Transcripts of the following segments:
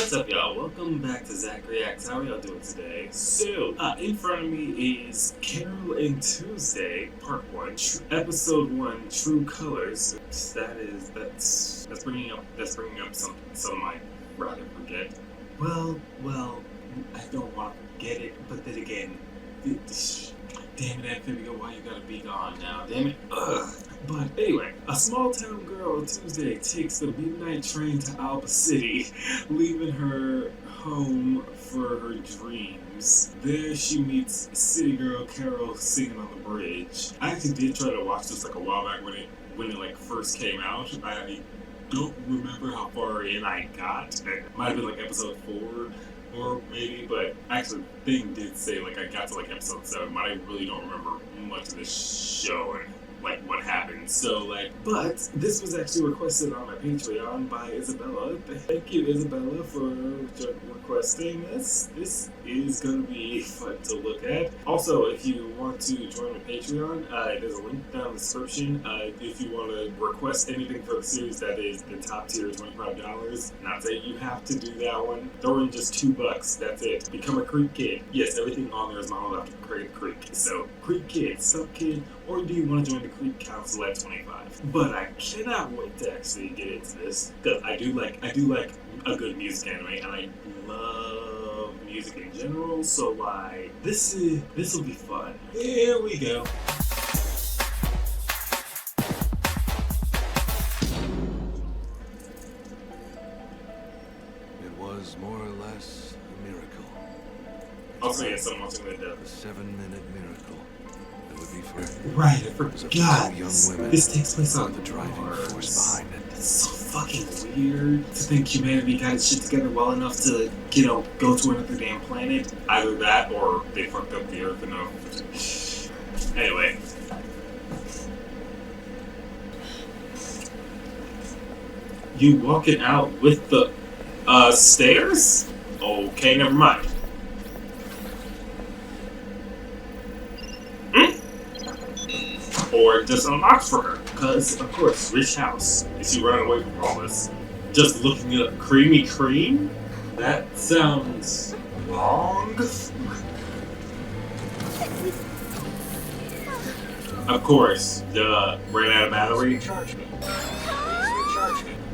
What's up, y'all? Welcome back to ZachReacts. How are y'all doing today? So, in front of me is Carole and Tuesday, Part 1, Episode 1, True Colors. That's bringing up some might rather forget. Well, I don't want to forget it, but then again, damn it, Amphibian, why you gotta be gone now? Damn it. Ugh. But anyway, a small town girl Tuesday takes the midnight train to Alba City, leaving her home for her dreams. There she meets city girl Carole singing on the bridge. I actually did try to watch this like a while back when it like first came out. I don't remember how far in I got. It might have been like episode 4 or maybe, but actually the thing did say like I got to like episode 7, but I really don't remember much of this show and like what happened. So but this was actually requested on my Patreon by Isabella. Thank you, Isabella, for requesting this. This is gonna be fun to look at. Also, if you want to join my Patreon, there's a link down in the description. If you want to request anything for the series that is the top tier, $25. Not saying you have to do that one. Throw in just $2. That's it. Become a Creek Kid. Yes, everything on there is modeled after Creek. So Creek Kid, Sub Kid, or do you want to join the Creek Council at 25? But I cannot wait to actually get into this because I do like a good music anime, and I love music in general. So this will be fun. Here we go. It was more or less a miracle. Also, yeah, someone watching the dub. A 7-minute miracle. It would be for Right, I forgot. young women. This takes place on the driving force behind it. It's so fucking weird to think humanity got its shit together well enough to, go to another damn planet. Either that or they fucked up the Earth enough. Anyway. You walking out with the stairs? Okay, never mind. Or just unlocked for her. Because, of course, rich house. Is she running away from all this? Just looking at creamy cream? That sounds wrong. Of course, ran out of battery.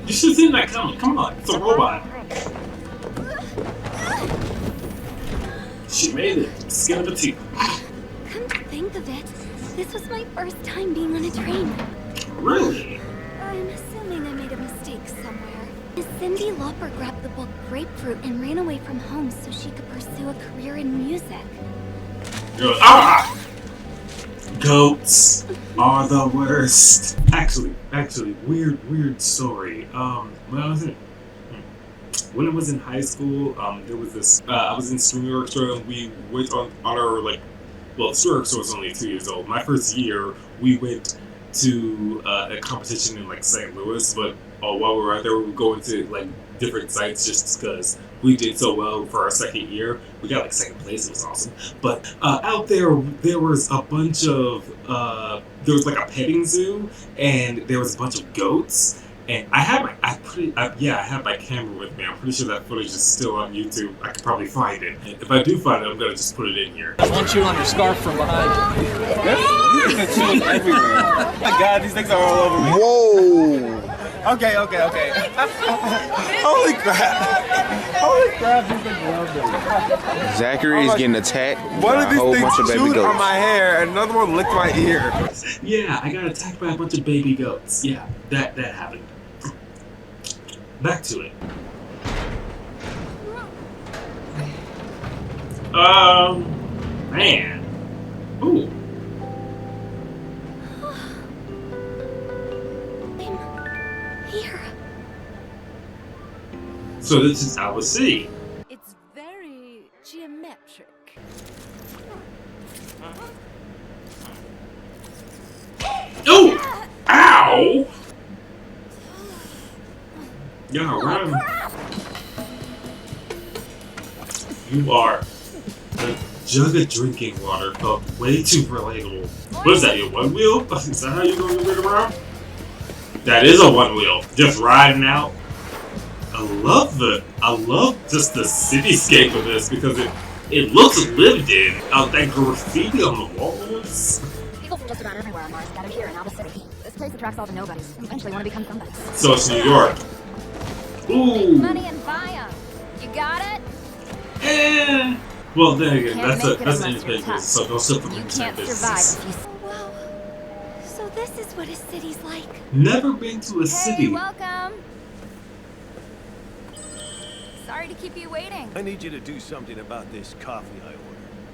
You should have seen that coming. Come on, it's a robot. She made it. Skin of a teeth. Come to think of it, this was my first time being on a train. Really? I'm assuming I made a mistake somewhere. Miss Cindy Lauper grabbed the book Grapefruit and ran away from home so she could pursue a career in music. You're like, ah! Goats are the worst. Actually, weird story. When I was in high school, there was this. I was in string orchestra, and we went on our string orchestra was only 2 years old. My first year, we went to a competition in St. Louis, but while we were out there, we were going to different sites just because we did so well for our second year. We got second place. It was awesome. But out there was a bunch of there was a petting zoo, and there was a bunch of goats. And I have my camera with me. I'm pretty sure that footage is still on YouTube. I could probably find it. If I do find it, I'm gonna just put it in here. I want you on your scarf from behind you. These things are chewing everywhere. Oh my God, these things are all over me. Whoa! Okay. Holy crap, these things love me. Zachary is getting attacked One by of a whole these bunch of things baby chewed on goats. my hair, and another one licked my ear. Yeah, I got attacked by a bunch of baby goats. Yeah, that happened. Back to it. Man. Ooh. I'm here. So this is Alba City. It's very geometric. Oh! Ow! Yeah, run. You are. The jug of drinking water felt way too relatable. What is that, your one wheel? Is that how you're going to get around? That is a one wheel. Just riding out. I love just the cityscape of this because it looks lived in. That graffiti on the walls. People from just about everywhere on Mars gather here in Alba City. This place attracts all the nobodies who eventually want to become somebody. So it's New York. Ooh. Money and buy 'em. You got it? Eh. Well, then again, Can't that's make it an unless independent you're business, tough. so don't shut them You in can't business. survive if you... Wow. So this is what a city's like. Never been to a Hey, city. welcome. Sorry to keep you waiting. I need you to do something about this coffee I ordered.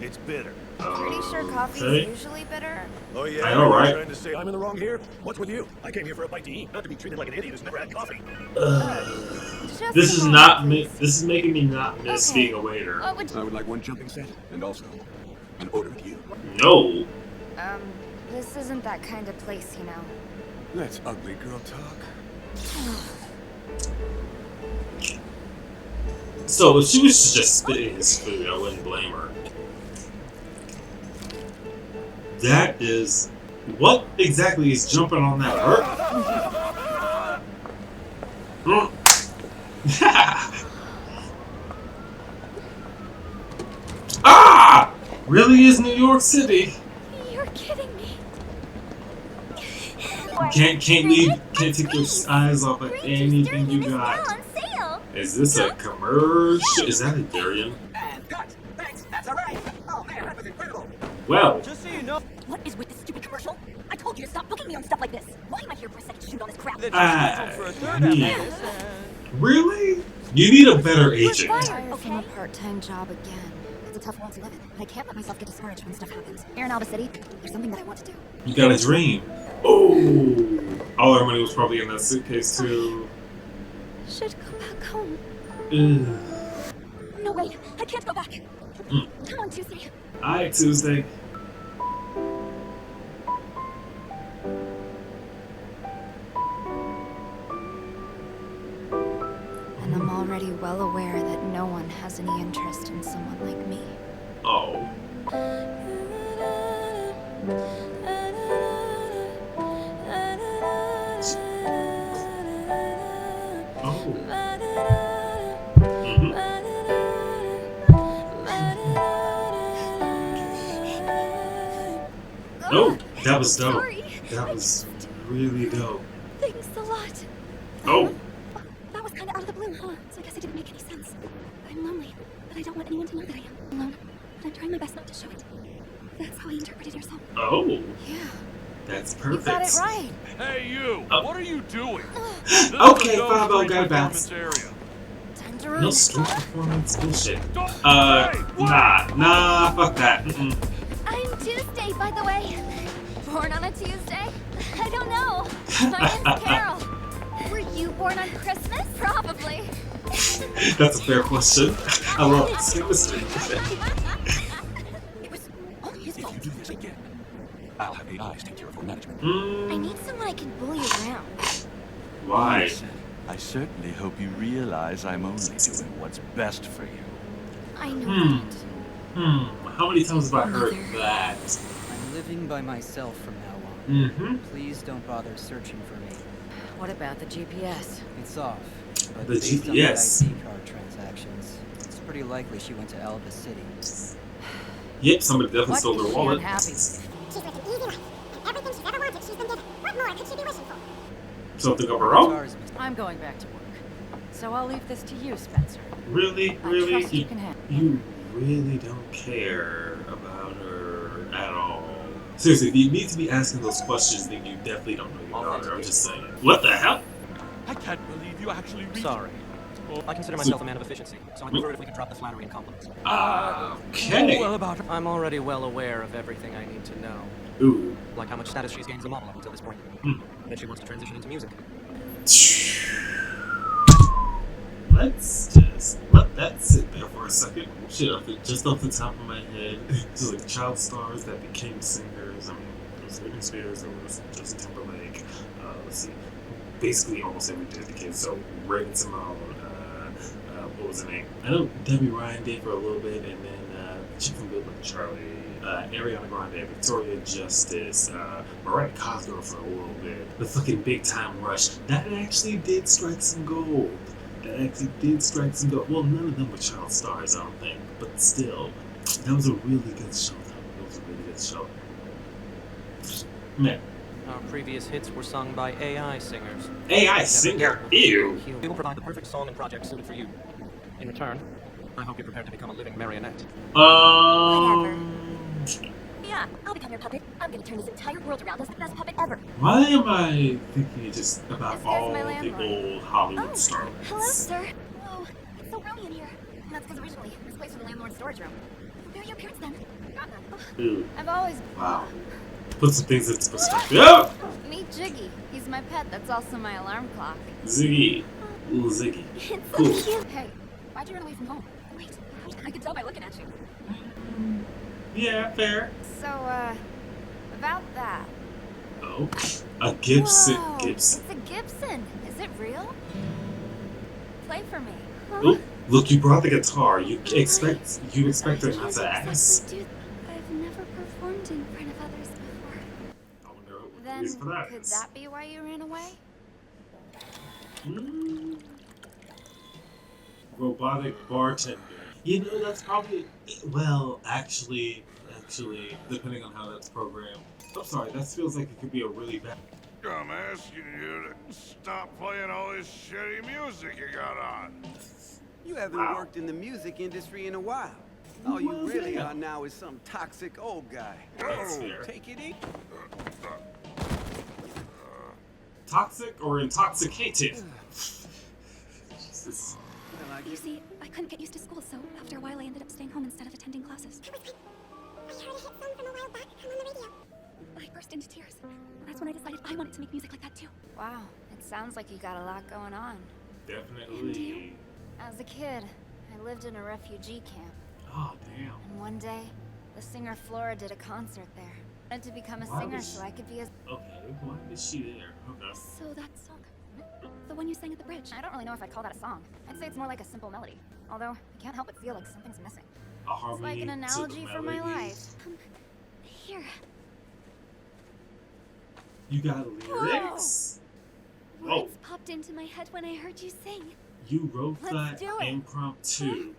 It's bitter. Pretty sure coffee Okay. is usually bitter. Oh yeah? I know, right? Trying to say I'm in the wrong here? What's with you? I came here for a bite to eat, not to be treated like an idiot who's never had coffee. Just This a is moment, not please. this is making me not miss Okay. being a waiter. What would I would like one jumping set, and also an order with you. No. This isn't that kind of place, you know. That's ugly girl talk. So if she was to just spit in his food, I wouldn't blame her. That is... What exactly is jumping on that bird? Ah! Really is New York City. You're kidding me. Can't take your eyes off of anything you got. On sale. Is this a commercial? Is that a durian? Thanks, that's alright. Oh man, that was incredible. Well, Just so you know, What is with this stupid commercial? I told you to stop booking me on stuff like this. Why am I here for a second shoot on this crap? that you're scheduled for a third yeah. after this, and... Really? You need a better agent. Fired from a part-time job again. It's a tough world to live in, but I can't let myself get discouraged when stuff happens. Here in Alba City, there's something that I want to do. You got a dream. Oh, all our money was probably in that suitcase too. Should go back home. Ugh. No, wait. I can't go back. Mm. Come on, Tuesday. Alright, Tuesday. And I'm already well aware that no one has any interest in someone like me. Oh. Oh. Mhm. Oh, that was dope. Sorry. That was really dope. Thanks a lot. Oh. That was kind of out of the blue, huh? So I guess it didn't make any sense. I'm lonely, but I don't want anyone to know that I am alone. But I'm trying my best not to show it. That's how I interpreted yourself. Oh. Yeah, That's you perfect. got it right. Hey you! Oh. What are you doing? Okay, 5-0 guy bounce. Area. Time to No run. street performance bullshit. Hey, what? Nah, fuck that. I'm Tuesday, by the way. Born on a Tuesday? I don't know. My name's Carole. Were you born on Christmas? Probably. That's a fair question. I love this chemistry. It was all his If fault. you do this again, I'll have AIs take care of our management. I need someone I can bully around. Why? Listen, I certainly hope you realize I'm only doing what's best for you. I know that. How many times have I heard that? I'm living by myself from now on. Mm-hmm. Please don't bother searching for me. What about the GPS? It's off. But The based on GPS. the ID card transactions, it's pretty likely she went to Alba City. Yep, somebody definitely What stole is her she wallet. unhappy? She's lived an easy life. And everything she's ever wanted, she's been given. What more could she be wishing for? Something of her own? Cars, Mr. I'm going back to work. So I'll leave this to you, Spencer. Really? I Really? trust you can handle it. You really don't care about her at all. Seriously, if you need to be asking those questions, then you definitely don't know your daughter. I'm just saying. What the hell? I can't believe you actually reached. Sorry. I consider myself a man of efficiency, so I prefer it if we could drop the flattery and compliments. Okay. Well, about I'm already well aware of everything I need to know. Ooh. Like how much status she's gained as a model up until this point. That she wants to transition into music. Let's just let that sit there for a second. Shit, just off the top of my head, just like child stars that became singers. I mean, there was Britney Spears, there was Justin Timberlake. Let's see, basically almost every decade. So Raven Simone. What was her name? I know Debbie Ryan did for a little bit, and then chick from Good Luck Charlie, Ariana Grande, Victoria Justice, Mariah Cosgrove for a little bit. The fucking Big Time Rush. That actually did strike some gold. actually did strike some gold. Well, none of them were child stars, I don't think. But still, that was a really good show, though. It was a really good show. Man. Our previous hits were sung by AI singers. AI singer? Ew. We will provide the perfect song and project suited for you. In return, I hope you're prepared to become a living marionette. Whatever. Yeah, I'll become your puppet. I'm gonna turn this entire world around as the best puppet ever. Why am I thinking just about all my the landlord. old Hollywood starlets? Hello, sir. Oh, it's so roomy in here. That's because originally this place was the landlord's storage room. Where are your parents then? Got them. Ew. I've always. Wow. Put some things into perspective. Oh! Meet Jiggy. He's my pet. That's also my alarm clock. Ziggy. Little Ziggy. It's Cool. so cute. Hey, why'd you run away from home? Wait, I could tell by looking at you. Yeah, fair. So, about that. Oh, a Gibson. Whoa, Gibson. It's a Gibson. Is it real? Play for me. Oh, look, you brought the guitar. You expect her not to ask. I've never performed in front of others before. I wonder what the Then, reason for that could is. that be why you ran away? Robotic bartender. You know, that's probably, well, actually, depending on how that's programmed. I'm sorry, that feels like it could be a really bad. I'm asking you to stop playing all this shitty music you got on. You haven't worked in the music industry in a while. All you really are now is some toxic old guy. That's fair. Take it easy. Toxic or intoxicated? Jesus. You see, I couldn't get used to school, so after a while I ended up staying home instead of attending classes. I heard a hit song from a while back come on the radio. I burst into tears. That's when I decided I wanted to make music like that too. Wow, it sounds like you got a lot going on. Definitely. As a kid, I lived in a refugee camp. Oh, damn. And one day, the singer Flora did a concert there. I wanted to become a singer so I could be as... Okay, why is she there? Okay. So that song, the one you sang at the bridge. I don't really know if I'd call that a song. I'd say it's more like a simple melody. Although, I can't help but feel like something's missing. A harmony. It's like an analogy for my life. Here. You got lyrics? Whoa. Words popped into my head when I heard you sing. You wrote Let's that do it. impromptu.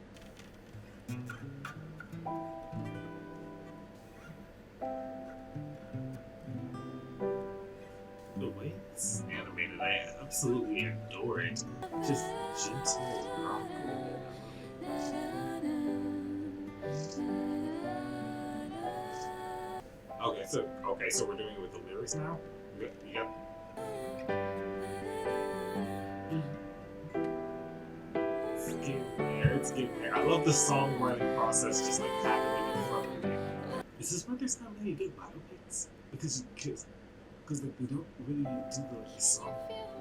The way it's animated, I absolutely adore it. Just gentle rock. Okay, so we're doing it with the lyrics now? You got It's getting there. I love the songwriting process just like happening in front of me. Is this why there's not many good biopics? Because like, we don't really do the song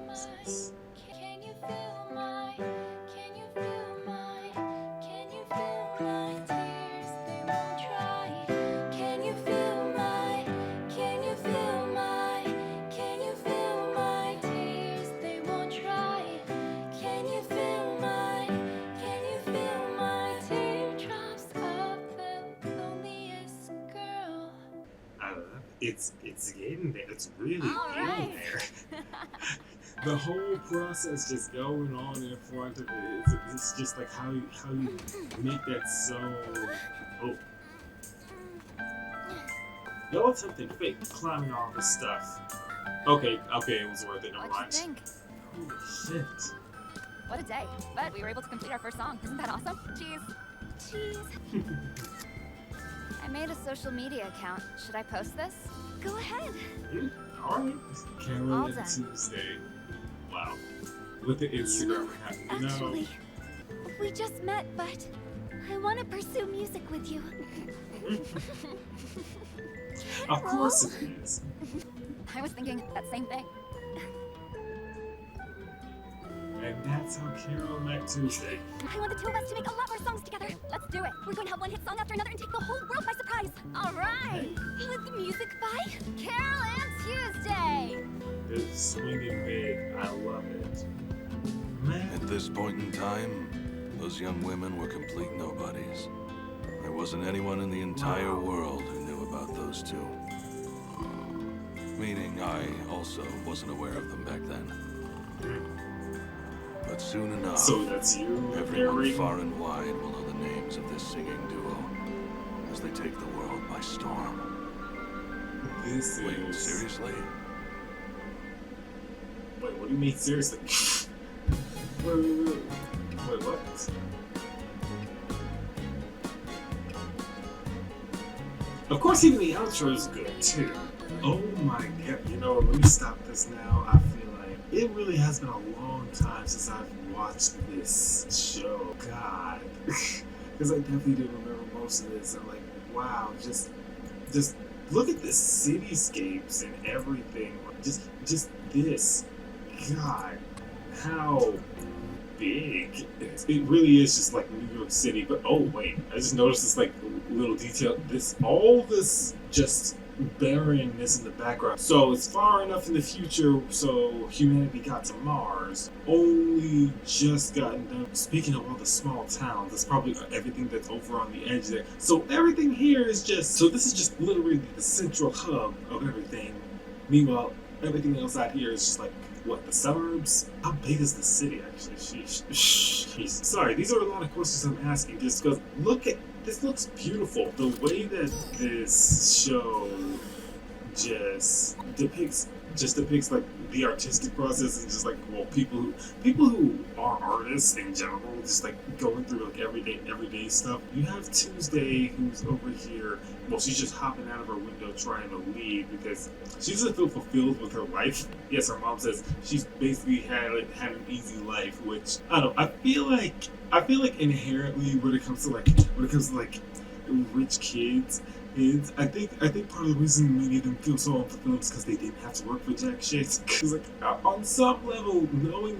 process. Can you feel my, can you feel my, can you feel my tears? They won't dry. Can you feel my, can you feel my, can you feel my tears? They won't dry. Can you feel my, can you feel my teardrops of the loneliest girl? I don't know. It's getting there. It's really getting there. The whole process just going on in front of it. It's just like how you make that so. Oh. Y'all attempted fake climbing all this stuff. Okay, it was worth it. Never mind. What'd you think? Holy shit. What a day. But we were able to complete our first song. Isn't that awesome? Cheese. Cheese. I made a social media account. Should I post this? Go ahead. Alright. Carole All and done. Tuesday. Wow. With the Instagram account. Actually, we just met, but I want to pursue music with you. Of course it is. I was thinking that same thing. And that's how Carole met Tuesday. I want the two of us to make a lot more songs together. Let's do it. We're going to have one hit song after another and take the whole world by surprise. All right. With the music by Carole and Tuesday. It's swinging big. I love it. Man. At this point in time, those young women were complete nobodies. There wasn't anyone in the entire world who knew about those two. Meaning I also wasn't aware of them back then. But But soon enough, So that's you everyone narrating? far and wide will know the names of this singing duo as they take the world by storm. This Wait, is... seriously? Wait, what do you mean seriously? Wait, what? Of course, even the outro is good too. Oh my god, you know, let me stop this now. I feel like it really has been a long time since I've watched this show. God. Because I definitely didn't remember most of this. I'm like, wow, just look at the cityscapes and everything. Just this. God, how big it really is, just like New York City. But oh wait, I just noticed this like little detail. All this just barrenness in the background. So it's far enough in the future so humanity got to Mars. Only just gotten done. Speaking of all the small towns, that's probably everything that's over on the edge there. So everything here is just, so this is just literally the central hub of everything. Meanwhile, everything else out here is just like, what, the suburbs? How big is the city actually? Sheesh. Sorry, these are a lot of questions I'm asking just because look at this, looks beautiful. The way that this show just depicts like the artistic process and just like, well, people who are artists in general, just like going through like everyday stuff. You have Tuesday, who's over here. Well, she's just hopping out of her window trying to leave because she doesn't feel fulfilled with her life. Yes, her mom says she's basically had an easy life, which I don't know. I feel like inherently when it comes to like rich kids. I think part of the reason many of them feel so unfulfilled is because they didn't have to work for jack shit. Because like on some level, knowing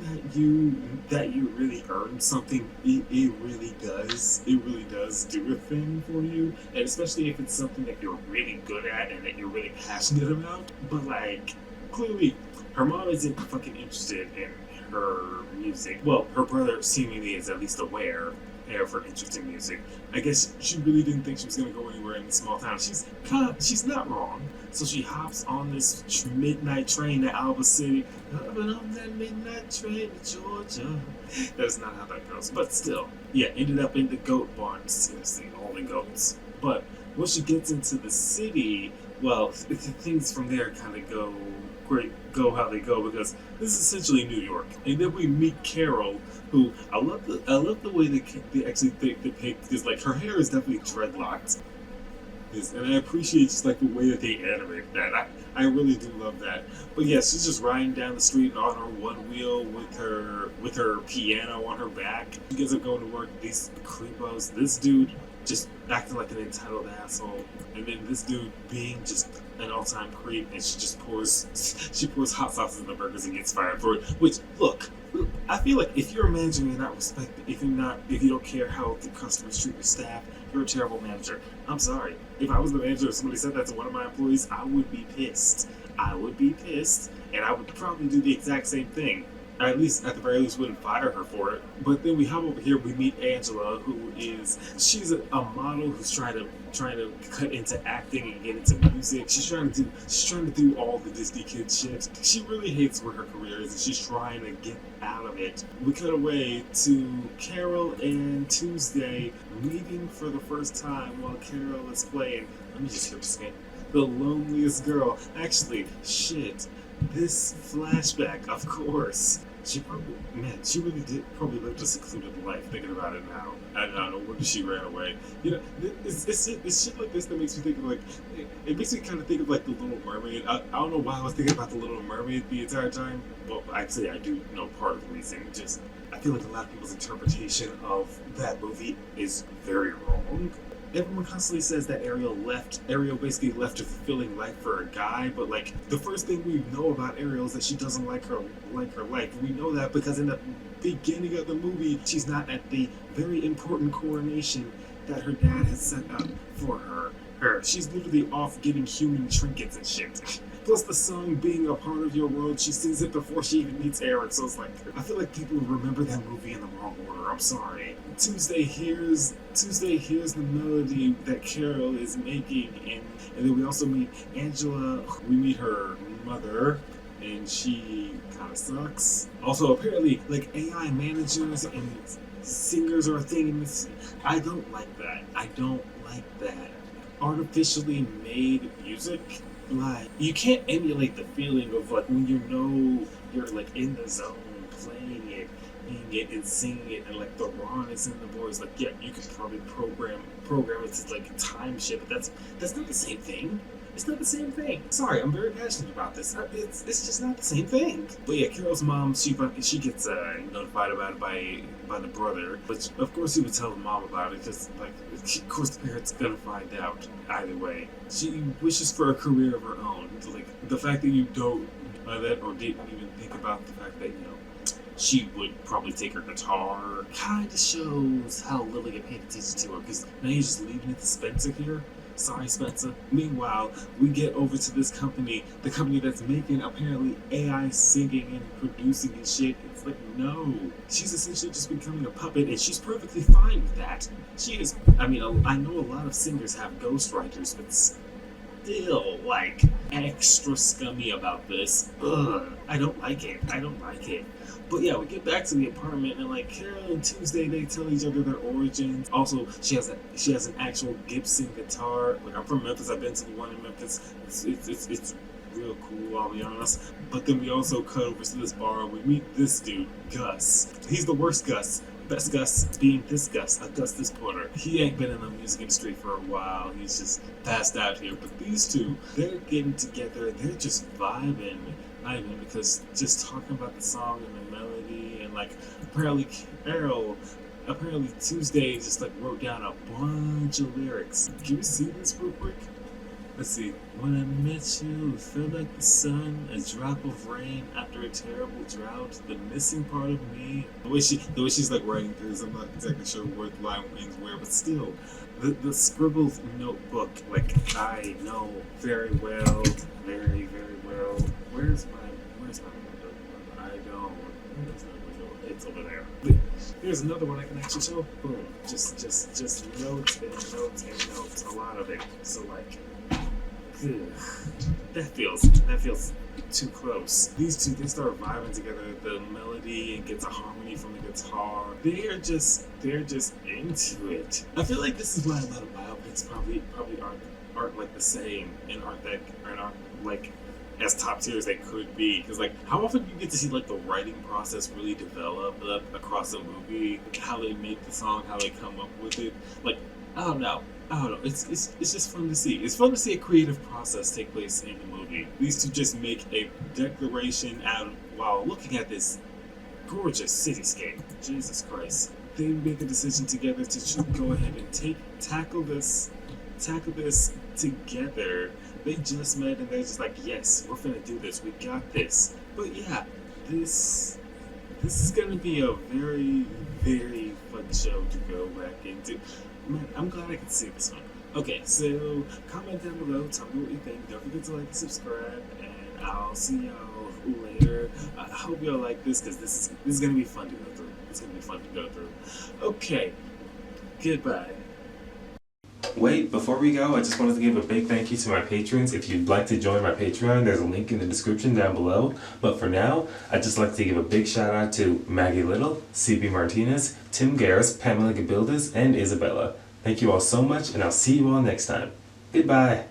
that you really earned something, it really does do a thing for you, and especially if it's something that you're really good at and that you're really passionate about. But like clearly, her mom isn't fucking interested in her music. Well, her brother seemingly is at least aware of her interest in music. I guess she really didn't think she was going to go anywhere in the small town. She's not wrong. So she hops on this midnight train to Alba City. But on that midnight train to Georgia. That's not how that goes. But still, yeah, ended up in the goat barn. Seriously, all the goats. But once she gets into the city, well, things from there kind of go how they go, because this is essentially New York. And then we meet Carole, who I love the way they actually depict, because like her hair is definitely dreadlocked. Yes, and I appreciate just like the way that they animate that. I really do love that. But yeah, she's just riding down the street on her one wheel with her piano on her back. She gets up going to work. These creepos, this dude just acting like an entitled asshole, and then this dude being just an all-time creep, and she pours hot sauce in the burgers and gets fired for it. Which, look, I feel like if you're a manager and you're not respected, if you don't care how the customers treat your staff, you're a terrible manager. I'm sorry. If I was the manager, if somebody said that to one of my employees, I would be pissed. And I would probably do the exact same thing. At the very least, wouldn't fire her for it. But then we hop over here, we meet Angela, she's a model who's trying to cut into acting and get into music. She's trying to do all the Disney kid shit. She really hates where her career is, and she's trying to get out of it. We cut away to Carole and Tuesday meeting for the first time while Carole is playing, let me just hit this name, The Loneliest Girl. Actually, shit. This flashback, of course. She really did probably live a secluded life, thinking about it now. I don't know, when she ran away. You know, it's shit like this that makes me think of like, it makes me kind of think of like The Little Mermaid. I don't know why I was thinking about The Little Mermaid the entire time. Well, actually I do know part of the reason. Just, I feel like a lot of people's interpretation of that movie is very wrong. Everyone constantly says that Ariel basically left a fulfilling life for a guy, but like the first thing we know about Ariel is that she doesn't like her life. We know that because in the beginning of the movie, she's not at the very important coronation that her dad has set up for her. She's literally off getting human trinkets and shit. Plus the song being a part of your world, she sings it before she even meets Eric, so it's like, I feel like people remember that movie in the wrong order, I'm sorry. Tuesday hears the melody that Carole is making, and then we also meet Angela, we meet her mother, and she kind of sucks. Also, apparently, like, AI managers and singers are a thing in this. I don't like that. I don't like that. Artificially made music, like, you can't emulate the feeling of, like, when you know you're, like, in the zone, playing it and singing it, and like the rawness in the voice. Like, yeah, you could probably program it to like time shit, but that's not the same thing. It's not the same thing. Sorry, I'm very passionate about this. It's just not the same thing. But yeah, Carole's mom, she gets notified about it by the brother, which of course he would tell the mom about it, because like, of course the parents gonna find out either way. She wishes for a career of her own. Like, the fact that you don't that, or didn't even think about the fact that, you know, she would probably take her guitar, kind of shows how little you paid attention to her, because now you're just leaving it to Spencer here. Sorry, Spencer. Meanwhile, we get over to this company, the company that's making apparently AI singing and producing and shit. It's like, no. She's essentially just becoming a puppet, and she's perfectly fine with that. She is, I mean, I know a lot of singers have ghostwriters, but still, like, extra scummy about this. Ugh. I don't like it. I don't like it. But yeah, we get back to the apartment, and like Carole and Tuesday, they tell each other their origins. Also, she has an actual Gibson guitar. Like, I'm from Memphis. I've been to the one in Memphis. It's real cool, I'll be honest. But then we also cut over to this bar. We meet this dude, Gus. He's the worst Gus. Best Gus being this Gus, Augustus Porter. He ain't been in the music industry for a while. He's just passed out here. But these two, they're getting together. They're just vibing. Because just talking about the song and the melody, and like apparently Tuesday just like wrote down a bunch of lyrics. Can you see this real quick? Let's see. When I met you, it felt like the sun, a drop of rain after a terrible drought, the missing part of me. The way she's like writing through, I'm not exactly sure what line ends where, but still, the scribbled notebook, like, I know very well, very, very well. Where's my window? I don't. There's no window. It's over there. But here's another one I can actually show. Boom. Just notes and notes and notes. A lot of it. So like, ugh. That feels too close. These two, they start vibing together. The melody gets a harmony from the guitar. They're just into it. I feel like this is why a lot of biopics probably aren't like the same, and aren't like as top tier as they could be. Because like, how often do you get to see like the writing process really develop across a movie? Like, how they make the song, how they come up with it. Like, I don't know. It's just fun to see. It's fun to see a creative process take place in the movie. These two just make a declaration out while looking at this gorgeous cityscape. Jesus Christ. They make a decision together to go ahead and tackle this together. They just met and they're just like, yes, we're finna do this. We got this. But yeah, this is gonna be a very, very fun show to go back into. Man, I'm glad I could see this one. Okay, so comment down below, tell me what you think. Don't forget to like and subscribe, and I'll see y'all later. I hope y'all like this, because this is gonna be fun to go through. It's gonna be fun to go through. Okay, goodbye. Wait, before we go, I just wanted to give a big thank you to my patrons. If you'd like to join my Patreon, there's a link in the description down below. But for now, I'd just like to give a big shout out to Maggie Little, CB Martinez, Tim Garris, Pamela Gabildas, and Isabella. Thank you all so much, and I'll see you all next time. Goodbye.